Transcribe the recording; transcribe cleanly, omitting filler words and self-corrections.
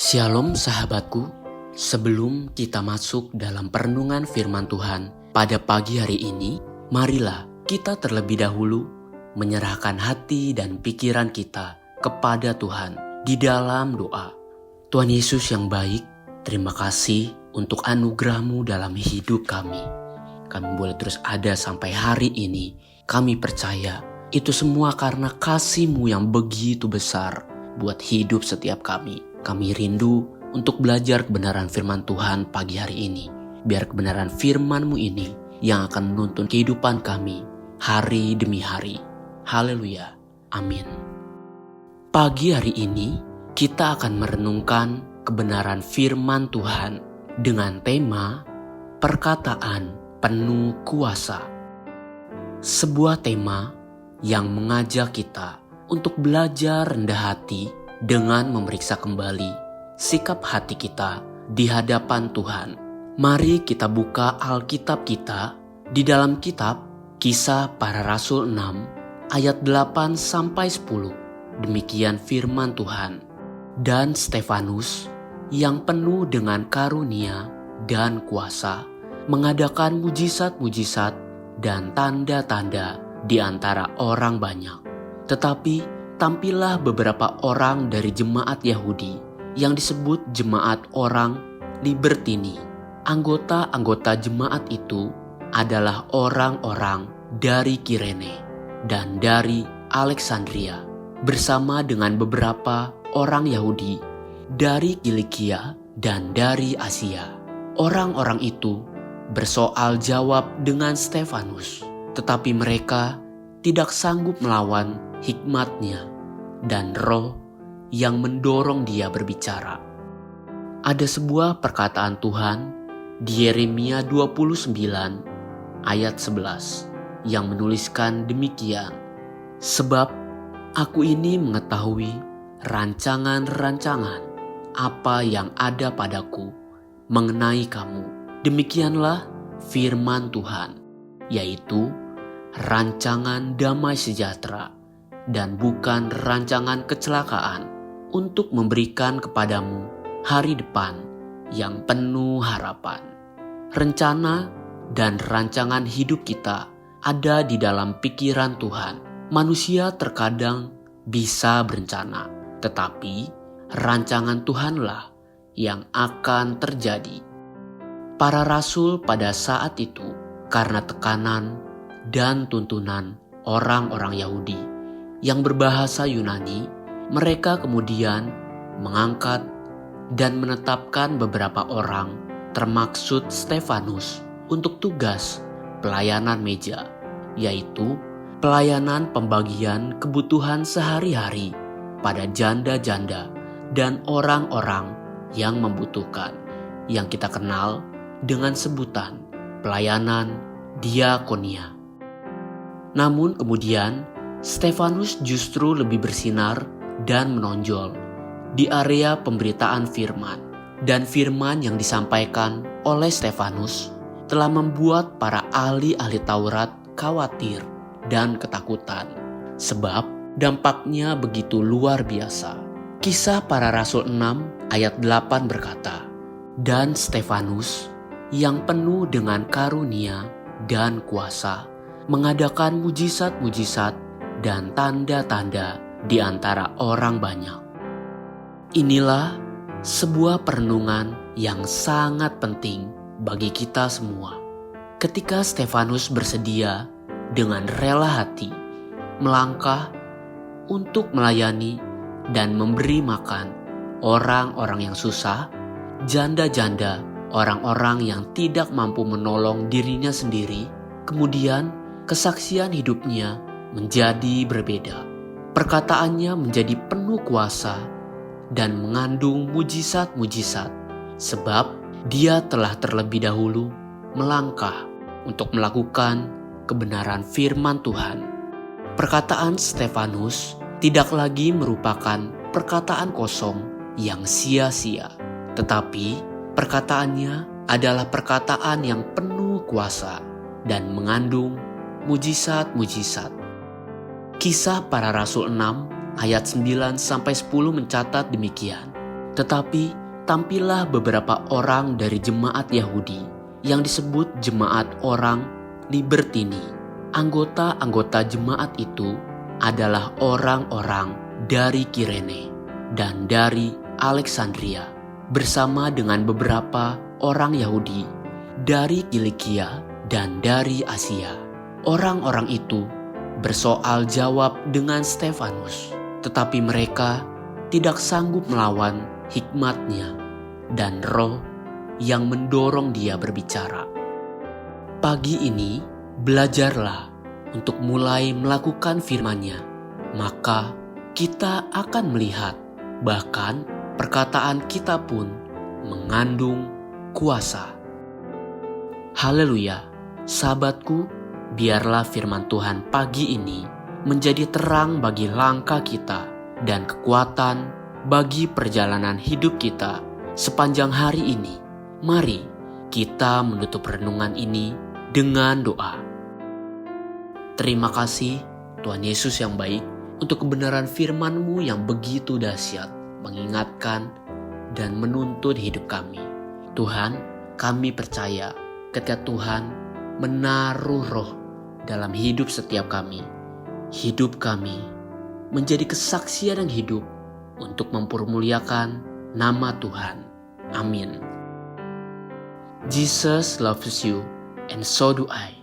Shalom sahabatku, sebelum kita masuk dalam perenungan firman Tuhan pada pagi hari ini, marilah kita terlebih dahulu menyerahkan hati dan pikiran kita kepada Tuhan di dalam doa. Tuhan Yesus yang baik, terima kasih untuk anugerah-Mu dalam hidup kami. Kami boleh terus ada sampai hari ini. Kami percaya itu semua karena kasih-Mu yang begitu besar buat hidup setiap kami. Kami rindu untuk belajar kebenaran firman Tuhan pagi hari ini. Biar kebenaran firman-Mu ini yang akan menuntun kehidupan kami hari demi hari. Haleluya. Amin. Pagi hari ini kita akan merenungkan kebenaran firman Tuhan dengan tema perkataan penuh kuasa. Sebuah tema yang mengajak kita untuk belajar rendah hati dengan memeriksa kembali sikap hati kita di hadapan Tuhan. Mari kita buka Alkitab kita di dalam kitab Kisah Para Rasul 6 ayat 8-10. Demikian firman Tuhan. Dan Stefanus yang penuh dengan karunia dan kuasa mengadakan mujizat-mujizat dan tanda-tanda di antara orang banyak. Tetapi tampillah beberapa orang dari jemaat Yahudi yang disebut jemaat orang Libertini. Anggota-anggota jemaat itu adalah orang-orang dari Kirene dan dari Alexandria bersama dengan beberapa orang Yahudi dari Kilikia dan dari Asia. Orang-orang itu bersoal jawab dengan Stefanus, tetapi mereka tidak sanggup melawan hikmatnya dan roh yang mendorong dia berbicara. Ada sebuah perkataan Tuhan di Yeremia 29 ayat 11 yang menuliskan demikian. Sebab aku ini mengetahui rancangan-rancangan apa yang ada padaku mengenai kamu. Demikianlah firman Tuhan, yaitu rancangan damai sejahtera dan bukan rancangan kecelakaan, untuk memberikan kepadamu hari depan yang penuh harapan. Rencana dan rancangan hidup kita ada di dalam pikiran Tuhan. Manusia terkadang bisa berencana, tetapi rancangan Tuhanlah yang akan terjadi. Para rasul pada saat itu, karena tekanan dan tuntunan orang-orang Yahudi yang berbahasa Yunani, mereka kemudian mengangkat dan menetapkan beberapa orang, termaksud Stefanus, untuk tugas pelayanan meja, yaitu pelayanan pembagian kebutuhan sehari-hari pada janda-janda dan orang-orang yang membutuhkan, yang kita kenal dengan sebutan pelayanan diakonia. Namun kemudian Stefanus justru lebih bersinar dan menonjol di area pemberitaan firman. Dan firman yang disampaikan oleh Stefanus telah membuat para ahli-ahli Taurat khawatir dan ketakutan. Sebab dampaknya begitu luar biasa. Kisah Para Rasul 6 ayat 8 berkata, dan Stefanus yang penuh dengan karunia dan kuasa mengadakan mujizat-mujizat dan tanda-tanda di antara orang banyak. Inilah sebuah perenungan yang sangat penting bagi kita semua. Ketika Stefanus bersedia dengan rela hati melangkah untuk melayani dan memberi makan orang-orang yang susah, janda-janda, orang-orang yang tidak mampu menolong dirinya sendiri, kemudian kesaksian hidupnya menjadi berbeda. Perkataannya menjadi penuh kuasa dan mengandung mujizat-mujizat, sebab dia telah terlebih dahulu melangkah untuk melakukan kebenaran firman Tuhan. Perkataan Stefanus tidak lagi merupakan perkataan kosong yang sia-sia, tetapi perkataannya adalah perkataan yang penuh kuasa dan mengandung mujizat-mujizat. Kisah Para Rasul 6 ayat 9-10 mencatat demikian. Tetapi tampillah beberapa orang dari jemaat Yahudi yang disebut jemaat orang Libertini. Anggota-anggota jemaat itu adalah orang-orang dari Kirene dan dari Alexandria bersama dengan beberapa orang Yahudi dari Kilikia dan dari Asia. Orang-orang itu bersoal jawab dengan Stefanus, tetapi mereka tidak sanggup melawan hikmatnya dan roh yang mendorong dia berbicara. Pagi ini belajarlah untuk mulai melakukan firman-Nya, maka kita akan melihat bahkan perkataan kita pun mengandung kuasa. Haleluya, sahabatku, biarlah firman Tuhan pagi ini menjadi terang bagi langkah kita dan kekuatan bagi perjalanan hidup kita sepanjang hari ini. Mari kita menutup renungan ini dengan doa. Terima kasih Tuhan Yesus yang baik untuk kebenaran firman-Mu yang begitu dahsyat, mengingatkan dan menuntun hidup kami. Tuhan, kami percaya ketika Tuhan menaruh roh dalam hidup setiap kami, hidup kami menjadi kesaksian yang hidup untuk mempermuliakan nama Tuhan. Amin. Jesus loves you and so do I.